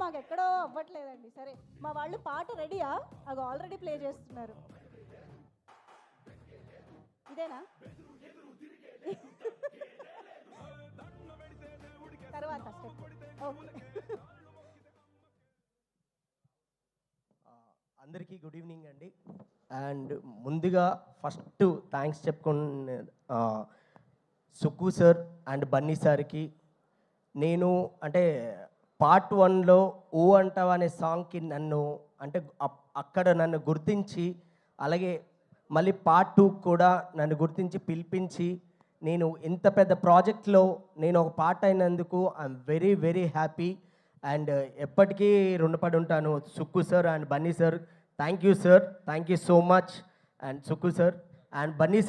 మాకు ఎక్కడో అవ్వట్లేదండి. సరే మా వాళ్ళు పాట రెడీయా? అది ఆల్రెడీ ప్లే చేస్తున్నారు. ఇదేనా? తర్వాత స్టెప్. ఓకే. అందరికీ గుడ్ ఈవినింగ్ అండి. అండ్ ముందుగా ఫస్ట్ థ్యాంక్స్ చెప్పుకునే సుక్కు సార్ అండ్ బన్నీ సార్కి. నేను అంటే పార్ట్ 1లో ఊ అంటావా అనే సాంగ్కి నన్ను అంటే అక్కడ నన్ను గుర్తించి, అలాగే మళ్ళీ పార్ట్ 2 కూడా నన్ను గుర్తించి పిలిపించి, నేను ఇంత పెద్ద ప్రాజెక్ట్లో నేను ఒక పార్ట్ అయినందుకు I'm very very happy. And ఎప్పటికీ రుణపడి ఉంటాను Sukku sir and Bunny sir. Thank you sir, thank you so much. And Sukku sir and Bunny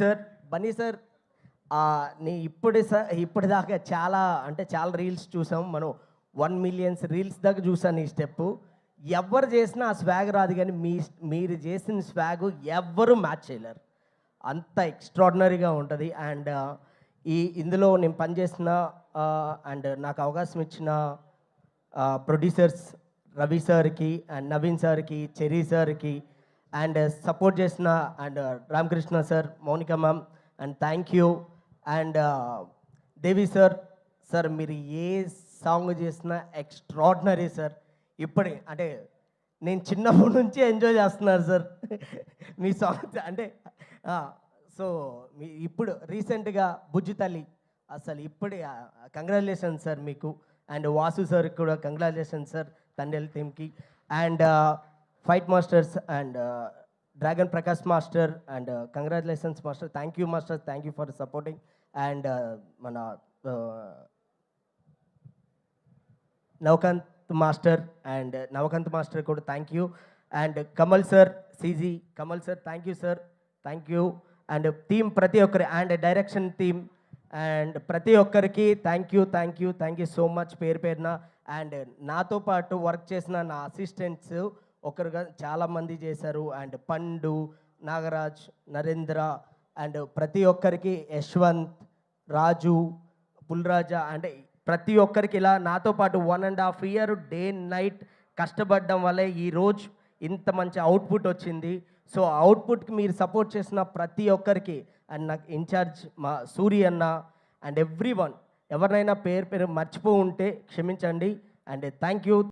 sir నీ ఇప్పటిదాకా చాలా రీల్స్ చూసాం మనం. 1 మిలియన్ రీల్స్ దాకా చూసాను ఈ స్టెప్. ఎవరు చేసినా ఆ స్వాగ్ రాదు, కానీ మీరు చేసిన స్వాగ్ ఎవ్వరూ మ్యాచ్ చేయలేరు, అంత ఎక్స్ట్రాడినరీగా ఉంటుంది. అండ్ ఇందులో నేను పనిచేసిన అండ్ నాకు అవకాశం ఇచ్చిన ప్రొడ్యూసర్స్ రవి సార్కి అండ్ నవీన్ సార్కి, చెరీ సార్కి, అండ్ సపోర్ట్ చేసిన and Ramakrishna sir, Mounika ma'am, and thank you. And Devi sir మీరు ఏ సాంగ్ చేసినా ఎక్స్ట్రాడినరీ సార్. ఇప్పుడే అంటే నేను చిన్నప్పటి నుంచి ఎంజాయ్ చేస్తున్నాను సార్ మీ సాంగ్స్. అంటే సో మీ ఇప్పుడు రీసెంట్గా బుజ్జి తల్లి అసలు ఇప్పుడే కంగ్రాచులేషన్స్ సార్ మీకు. అండ్ వాసు సార్కి కూడా కంగ్రాచులేషన్స్ సార్, తండ్రి టీమ్కి. And fight masters and dragon Prakash master and congratulations master. Thank you master, thank you for supporting. And మన నవకాంత్ మాస్టర్ కూడా thank you. And Kamal sir, సిజీ Kamal sir, thank you sir, thank you. And team ప్రతి ఒక్కరి and direction team and ప్రతి ఒక్కరికి thank you so much పేరు పేరున. And నాతో పాటు వర్క్ చేసిన నా అసిస్టెంట్స్ ఒకరుగా చాలామంది చేశారు. అండ్ పండు, నాగరాజ్, నరేంద్ర, అండ్ ప్రతి ఒక్కరికి యశ్వంత్, రాజు, పుల్రాజా, అంటే ప్రతి ఒక్కరికి ఇలా నాతో పాటు 1.5 year డే నైట్ కష్టపడడం వల్లే ఈరోజు ఇంత మంచి అవుట్పుట్ వచ్చింది. సో అవుట్పుట్కి మీరు సపోర్ట్ చేసిన ప్రతి ఒక్కరికి అండ్ నాకు ఇన్ఛార్జ్ మా సూరి అన్న అండ్ ఎవ్రీ వన్, ఎవరినైనా పేరు మర్చిపో ఉంటే క్షమించండి. And thank you.